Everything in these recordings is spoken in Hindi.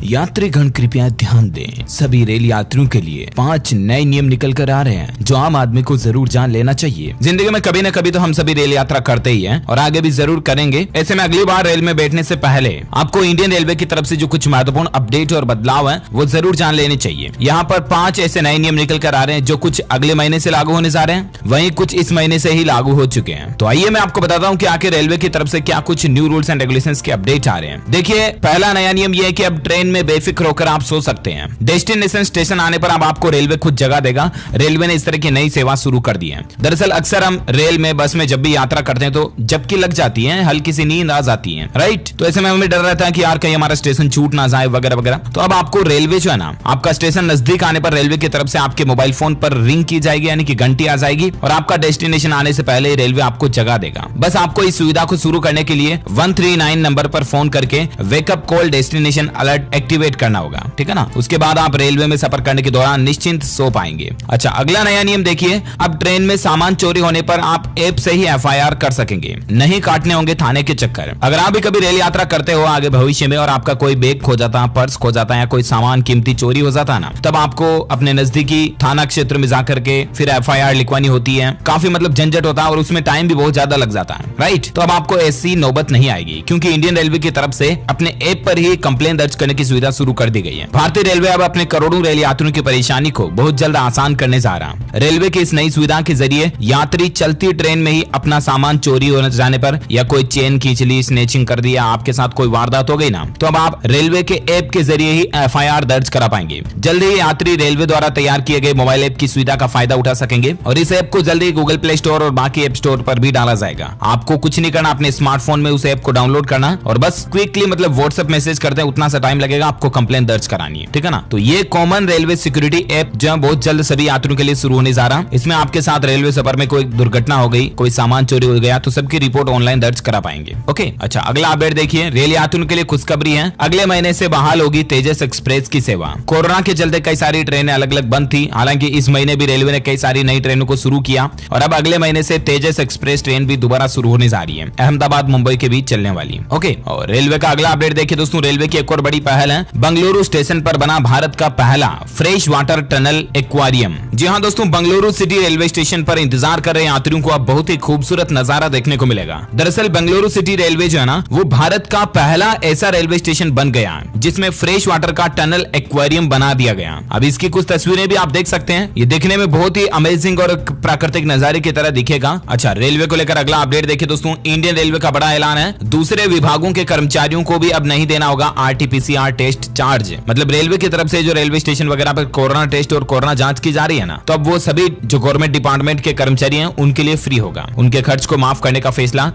यात्रीगण कृपया ध्यान दें, सभी रेल यात्रियों के लिए 5 नए नियम निकल कर आ रहे हैं जो आम आदमी को जरूर जान लेना चाहिए। जिंदगी में कभी न कभी तो हम सभी रेल यात्रा करते ही हैं और आगे भी जरूर करेंगे। ऐसे में अगली बार रेल में बैठने से पहले आपको इंडियन रेलवे की तरफ से जो कुछ महत्वपूर्ण अपडेट और बदलाव है वो जरूर जान लेने चाहिए। यहाँ पर 5 ऐसे नए नियम निकल कर आ रहे हैं जो कुछ अगले महीने से लागू होने जा रहे हैं, वहीं कुछ इस महीने से ही लागू हो चुके हैं। तो आइए मैं आपको बताता हूँ कि आखिर रेलवे की तरफ से क्या कुछ न्यू रूल्स एंड रेगुलेशंस के अपडेट आ रहे हैं। देखिए, पहला नया नियम यह है कि अब ट्रेन में बेफिक्र होकर आप सो सकते हैं। डेस्टिनेशन स्टेशन आने पर अब आपको रेलवे खुद जगह देगा। रेलवे ने इस तरह की नई सेवा शुरू कर दी है। दरअसल अक्सर हम रेल में, बस में जब भी यात्रा करते हैं तो झपकी लग जाती है, हल्की सी नींद आ जाती है, राइट। तो ऐसे में हमें डर रहता है कि यार कहीं हमारा स्टेशन छूट ना जाए वगैरह वगैरह। तो अब आपको रेलवे जो है ना, आपका स्टेशन नजदीक आने पर रेलवे की तरफ से आपके मोबाइल फोन पर रिंग की जाएगी, यानी कि घंटी आ जाएगी और आपका डेस्टिनेशन आने से पहले ही रेलवे आपको जगह देगा। बस आपको इस सुविधा को शुरू करने के लिए 139 नंबर पर फोन करके wake up call destination alert activate करना होगा, ठीक है ना। उसके बाद आप रेलवे में सफर करने के दौरान निश्चिंत सो पाएंगे। अच्छा, अगला नया नियम देखिए, अब ट्रेन में सामान चोरी होने पर आप ऐप से ही FIR कर सकेंगे, नहीं काटने होंगे थाने के चक्कर। अगर आप भी कभी रेल यात्रा करते हो आगे भविष्य में और आपका कोई बैग खो जाता, पर्स खो जाता या कोई सामान कीमती चोरी हो जाता ना, तब आपको अपने नजदीकी थाना क्षेत्र में जाकर के फिर FIR लिखवानी होती है। काफी मतलब झंझट होता है और उसमें टाइम भी बहुत ज्यादा लग जाता है, राइट। तो अब आपको ऐसी नौबत नहीं आएगी क्योंकि इंडियन रेलवे की तरफ से अपने ऐप पर ही कंप्लेन दर्ज करने की सुविधा शुरू कर दी गई है। भारतीय रेलवे अब अपने करोड़ों रेल यात्रियों की परेशानी को बहुत जल्द आसान करने जा रहा है। रेलवे की इस नई सुविधा के जरिए यात्री चलती ट्रेन में ही अपना सामान चोरी हो जाने पर या कोई चेन खींच ली, स्नेचिंग कर दिया, आपके साथ कोई वारदात हो गई ना, तो अब आप रेलवे के ऐप के जरिए ही FIR दर्ज करा पाएंगे। जल्द ही यात्री रेलवे द्वारा तैयार किए गए मोबाइल ऐप की सुविधा का फायदा उठा सकेंगे और इस ऐप को जल्दी गूगल प्ले स्टोर और बाकी ऐप स्टोर पर भी डाला जाएगा। आपको कुछ नहीं करना, अपने स्मार्टफोन में उस ऐप को डाउनलोड करना और बस क्विकली मतलब व्हाट्सएप मैसेज करते हैं, उतना सा टाइम लगेगा, आपको कंप्लेंट दर्ज करानी है, ठीक है ना। तो ये कॉमन रेलवे सिक्योरिटी ऐप जो है बहुत जल्द सभी यात्रियों के लिए शुरू होने जा रहा है। इसमें आपके साथ रेलवे सफर में कोई दुर्घटना हो गई, कोई सामान चोरी हो गया तो सबकी रिपोर्ट ऑनलाइन दर्ज करा पाएंगे। ओके, अच्छा, अगला अपडेट देखिए, रेल यात्रियों के लिए खुशखबरी है। अगले महीने से बहाल होगी तेजस एक्सप्रेस की सेवा। कोरोना के चलते कई सारी ट्रेनें अलग अलग बंद थी, हालांकि इस महीने भी रेलवे ने कई सारी नई ट्रेनों को शुरू किया और अब अगले महीने से तेजस एक्सप्रेस ट्रेन भी दोबारा शुरू होने जा रही है, अहमदाबाद मुंबई के बीच चलने वाली। ओके, और रेलवे का अगला अपडेट देखिए दोस्तों, रेलवे की एक और बड़ी पहल है। बंगलुरु स्टेशन पर बना भारत का पहला फ्रेश वाटर टनल एक्वेरियम। जी हाँ दोस्तों, बंगलुरु सिटी रेलवे स्टेशन पर इंतजार कर रहे यात्रियों को अब बहुत ही खूबसूरत नजारा देखने को मिलेगा। दरअसल बंगलुरु सिटी रेलवे जो है ना, वो भारत का पहला ऐसा रेलवे स्टेशन बन गया है जिसमें फ्रेश वाटर का टनल एक्वेरियम बना दिया गया। अब इसकी कुछ तस्वीरें भी आप देख सकते हैं। ये देखने में बहुत ही अमेजिंग और प्राकृतिक नजारे की तरह दिखेगा। अच्छा, रेलवे को लेकर अगला अपडेट देखिए दोस्तों, इंडियन रेलवे का बड़ा ऐलान है। दूसरे विभागों के कर्मचारियों को भी अब नहीं देना होगा RT-PCR टेस्ट चार्ज। मतलब रेलवे की तरफ से जो रेलवे स्टेशन वगैरह पर कोरोना टेस्ट और कोरोना जांच की जा रही है ना, तो अब वो सभी जो गवर्नमेंट डिपार्टमेंट के कर्मचारी हैं उनके लिए फ्री होगा। उनके खर्च को माफ करने का फैसला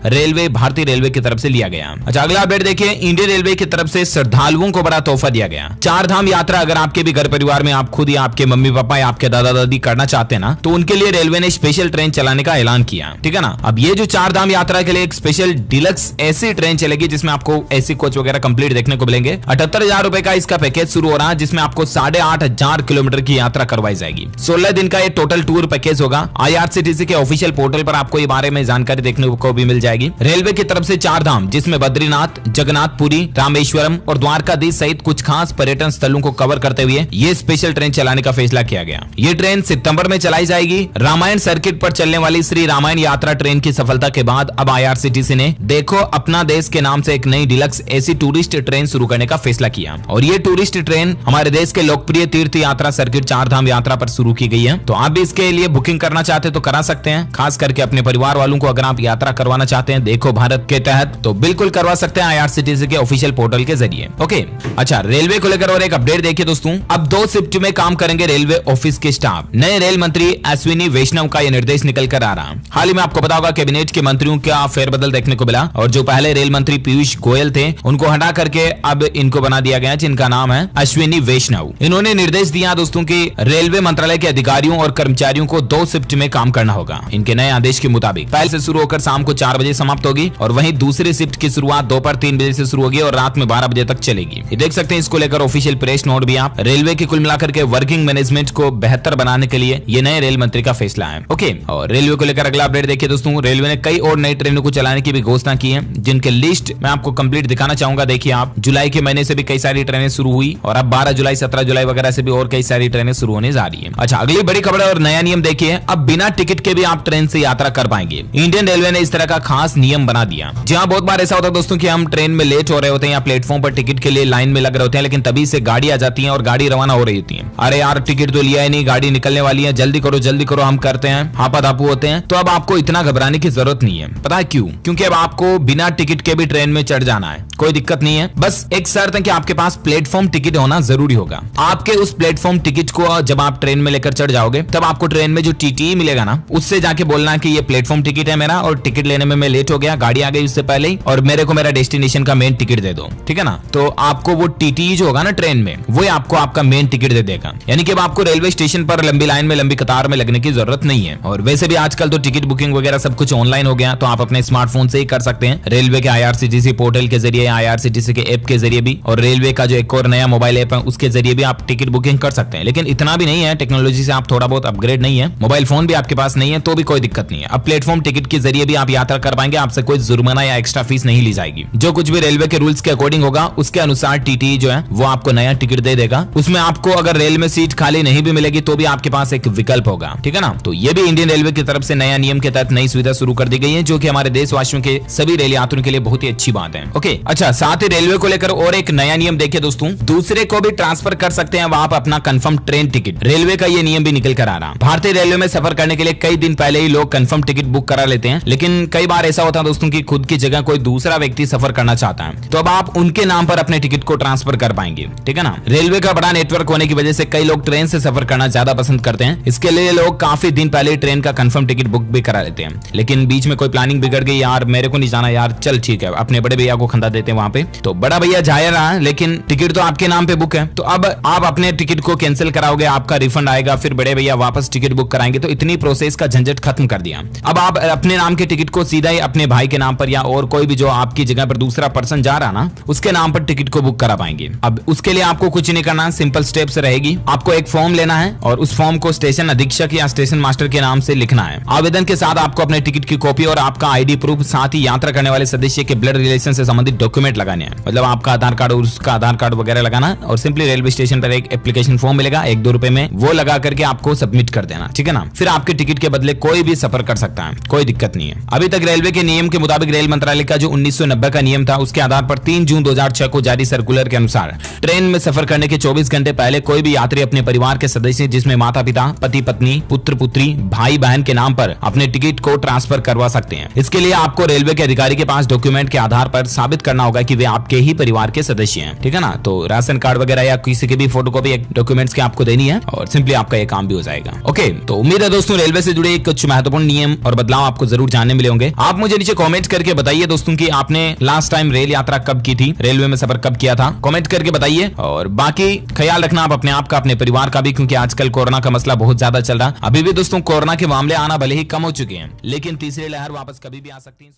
भारतीय रेलवे की तरफ से लिया गया। अच्छा, अगला अपडेट देखिए, इंडियन रेलवे की तरफ से श्रद्धालुओं को बड़ा तोहफा दिया गया। 4 धाम यात्रा अगर आपके भी घर परिवार में आप खुद या आपके मम्मी पापा या आपके दादा दादी करना चाहते हैं ना, तो उनके लिए रेलवे ने स्पेशल ट्रेन चलाने का ऐलान किया, ठीक है ना। अब ये जो 4 धाम यात्रा के लिए एक स्पेशल डिलक्स ऐसी ट्रेन चलेगी जिसमें आपको एसी कोच वगैरह कंप्लीट देखने को मिलेंगे। 78,000 रुपए का इसका पैकेज शुरू हो रहा है जिसमें आपको 8,500 किलोमीटर की यात्रा करवाई जाएगी। 16 दिन का ये टोटल टूर पैकेज होगा। IRCTC के ऑफिशियल पोर्टल पर आपको ये बारे में जानकारी देखने को भी मिल जाएगी। रेलवे की तरफ से 4 धाम जिसमें बद्रीनाथ, जगन्नाथपुरी, रामेश्वरम और द्वारकाधीश सहित कुछ खास पर्यटन स्थलों को कवर करते हुए ये स्पेशल ट्रेन चलाने का फैसला किया गया। ये ट्रेन सितंबर में चलाई जाएगी। रामायण सर्किट पर चलने वाली श्री रामायण यात्रा ट्रेन की सफलता के बाद अब IRCTC ने देखो अपना देश के नाम से एक नई डिलक्स एसी टूरिस्ट ट्रेन शुरू करने का फैसला किया और ये टूरिस्ट ट्रेन हमारे देश के लोकप्रिय तीर्थ यात्रा सर्किट 4 धाम यात्रा पर शुरू की गई है। तो आप भी इसके लिए बुकिंग करना चाहते हैं तो करा सकते हैं, खास करके अपने परिवार वालों को अगर आप यात्रा करवाना चाहते हैं देखो भारत के तहत, तो बिल्कुल करवा सकते हैं IRCTC के ऑफिशियल पोर्टल के जरिए। ओके, अच्छा, रेलवे को लेकर और एक अपडेट देखिए दोस्तों, अब 2 शिफ्ट में काम करेंगे रेलवे ऑफिस के स्टाफ। नए रेल मंत्री अश्विनी वैष्णव का यह निर्देश निकल कर आ रहा। हाल ही में आपको पता होगा कैबिनेट के मंत्रियों का फेरबदल देखने को मिला और जो पहले रेल मंत्री पीयूष गोयल थे उनको हटा करके अब इनको बना दिया गया जिनका नाम है अश्विनी वैष्णव। इन्होंने निर्देश दिया दोस्तों कि रेलवे मंत्रालय के अधिकारियों और कर्मचारियों को 2 शिफ्ट में काम करना होगा। इनके नए आदेश के मुताबिक पहले से शुरू होकर शाम को 4 बजे समाप्त होगी और वहीं दूसरी शिफ्ट की शुरुआत दोपहर 3 बजे से शुरू होगी और रात में 12 बजे तक चलेगी। ये देख सकते हैं, इसको लेकर ऑफिशियल प्रेस नोट भी आप। रेलवे की कुल मिलाकर के वर्किंग मैनेजमेंट को बेहतर बनाने के लिए ये नए रेल मंत्री का फैसला है। ओके, और रेलवे को लेकर अगला अपडेट देखिए दोस्तों, रेलवे ने कई और नई ट्रेनों को चलाने की भी घोषणा की है जिनके लिस्ट मैं आपको कंप्लीट दिखाना चाहूंगा। देखिए आप, जुलाई के महीने से भी कई कई सारी ट्रेनें शुरू हुई और अब 12 जुलाई 17 जुलाई वगैरह से भी और कई सारी ट्रेनें शुरू होने जा रही है। अच्छा, अगली बड़ी खबर और नया नियम देखिए, अब बिना टिकट के भी आप ट्रेन से यात्रा कर पाएंगे। इंडियन रेलवे ने इस तरह का खास नियम बना दिया। जहां बहुत बार ऐसा होता है दोस्तों कि हम ट्रेन में लेट हो रहे होते हैं या प्लेटफॉर्म पर टिकट के लिए लाइन में लग रहे होते हैं, लेकिन तभी से गाड़ी आ जाती है और गाड़ी रवाना हो रही होती है। अरे यार, टिकट तो लिया ही नहीं, गाड़ी निकलने वाली है, जल्दी करो हम करते हैं, हापाधापू होते हैं। तो अब आपको इतना घबराने की जरूरत नहीं है। पता है क्यों? क्योंकि अब आपको बिना टिकट के भी ट्रेन में चढ़ जाना है, कोई दिक्कत नहीं है। बस एक शर्त है कि आपके पास प्लेटफॉर्म टिकट होना जरूरी होगा। आपके उस प्लेटफॉर्म टिकट को जब आप ट्रेन में लेकर चढ़ जाओगे, तब आपको ट्रेन में जो टीटी मिलेगा ना, उससे जाके बोलना कि ये प्लेटफॉर्म टिकट है मेरा और टिकट लेने में मैं लेट हो गया, गाड़ी आ गई उससे पहले ही, और मेरे को मेरा डेस्टिनेशन का मेन टिकट दे दो, ठीक है ना। तो आपको वो टीटी जो होगा ना ट्रेन में, वो आपको आपका मेन टिकट दे देगा। यानी कि अब आपको रेलवे स्टेशन पर लंबी लाइन में, लंबी कतार में लगने की जरूरत नहीं है। और वैसे भी आजकल तो टिकट बुकिंग वगैरह सब कुछ ऑनलाइन हो गया, तो आप अपने स्मार्टफोन से ही कर सकते हैं। रेलवे के IRCTC पोर्टल के जरिए, IRCTC के ऐप के जरिए भी, और रेलवे का जो एक और नया मोबाइल ऐप है उसके जरिए भी आप टिकट बुकिंग कर सकते हैं। लेकिन इतना भी नहीं है, टेक्नोलॉजी से आप थोड़ा बहुत अपग्रेड नहीं है, मोबाइल फोन भी आपके पास नहीं है तो भी कोई दिक्कत नहीं है। अब प्लेटफॉर्म टिकट के जरिए भी आप यात्रा कर पाएंगे, आपसे कोई जुर्माना या एक्स्ट्रा फीस नहीं ली जाएगी। जो कुछ भी रेलवे के रूल्स के अकॉर्डिंग होगा उसके अनुसार टीटी जो है वो आपको नया टिकट दे देगा। उसमें आपको अगर रेल में सीट खाली नहीं भी मिलेगी तो भी आपके पास एक विकल्प होगा, ठीक है ना। तो ये भी इंडियन रेलवे की तरफ से नया नियम के तहत नई सुविधा शुरू कर दी गई है, जो कि हमारे देशवासियों के सभी रेल यात्रियों के लिए बहुत ही अच्छी बात है। ओके, अच्छा, साथ ही रेलवे को लेकर और एक नया नियम देखिए दोस्तों, दूसरे को भी ट्रांसफर कर सकते हैं आप अपना कंफर्म ट्रेन टिकट। रेलवे का ये नियम भी निकल कर आ रहा। भारतीय रेलवे में सफर करने के लिए कई दिन पहले ही लोग कंफर्म टिकट बुक करा लेते हैं, लेकिन कई बार ऐसा होता है दोस्तों कि खुद की जगह कोई दूसरा व्यक्ति सफर करना चाहता है, तो अब आप उनके नाम पर अपने टिकट को ट्रांसफर कर पाएंगे, ठीक है ना। रेलवे का बड़ा नेटवर्क होने की वजह से कई लोग ट्रेन से सफर करना ज्यादा पसंद करते हैं। इसके लिए लोग काफी दिन पहले ट्रेन का कंफर्म टिकट बुक भी करा लेते हैं, लेकिन बीच में कोई प्लानिंग बिगड़ गई, यार मेरे को नहीं जाना यार, चल ठीक है, अपने बड़े भैया को खंदा देते हैं वहां पे, तो बड़ा भैया जाया रहा, लेकिन टिकट तो आपके नाम पे बुक है, तो अब आप अपने टिकट को कैंसिल कराओगे, आपका रिफंड आएगा, फिर बड़े भैया वापस टिकट बुक कराएंगे, तो इतनी प्रोसेस का झंझट खत्म कर दिया। अब आप अपने नाम के टिकट को सीधा ही अपने भाई के नाम पर या और कोई भी जो आपकी जगह पर दूसरा पर्सन जा रहा ना, उसके नाम पर टिकट को बुक करा पाएंगे। अब उसके लिए आपको कुछ नहीं करना, सिंपल स्टेप्स रहेगी। आपको एक फॉर्म लेना है और उस फॉर्म को स्टेशन अधीक्षक या स्टेशन मास्टर के नाम से लिखना है। आवेदन के साथ आपको अपने टिकट की कॉपी और आपका ID प्रूफ, साथ ही यात्रा करने वाले सदस्य के ब्लड रिलेशन से संबंधित डॉक्यूमेंट लगाने हैं, मतलब आपका आधार कार्ड और उसका आधार कार्ड वगैरह लगाना, और सिंपली रेलवे स्टेशन पर एक एप्लीकेशन फॉर्म मिलेगा 1-2 रुपए में, वो लगा करके आपको सबमिट कर देना, ठीक है ना। फिर आपके टिकट के बदले कोई भी सफर कर सकता है, कोई दिक्कत नहीं है। अभी तक रेलवे के नियम के मुताबिक रेल मंत्रालय का जो 1990 का नियम था, उसके आधार पर 3 जून 2006 को जारी सर्कुलर के अनुसार ट्रेन में सफर करने के 24 घंटे पहले कोई भी यात्री अपने परिवार के सदस्य, जिसमें माता पिता, पति पत्नी, पुत्र पुत्री, भाई बहन के नाम पर अपने टिकट को ट्रांसफर करवा सकते हैं। इसके लिए आपको रेलवे के अधिकारी के पास डॉक्यूमेंट के आधार पर साबित करना होगा कि वे आपके ही परिवार के सदस्य हैं, ठीक है ना। तो राशन कार्ड वगैरह या किसी की भी फोटोकॉपी डॉक्यूमेंट्स की आपको देनी है और सिंपली आपका ये काम भी हो जाएगा। ओके, तो उम्मीद है दोस्तों रेलवे से जुड़े कुछ महत्वपूर्ण नियम और बदलाव आपको जरूर जानने मिले होंगे। आप मुझे नीचे कमेंट करके बताइए दोस्तों कि आपने लास्ट टाइम रेल यात्रा कब की थी, रेलवे में सफर कब किया था, कमेंट करके बताइए। और बाकी ख्याल रखना आप अपने आप का, अपने परिवार का भी, क्योंकि आजकल कोरोना का मसला बहुत ज्यादा चल रहा है। अभी भी दोस्तों कोरोना के मामले आना भले ही कम हो चुके हैं, लेकिन तीसरी लहर वापस कभी भी आ सकती है।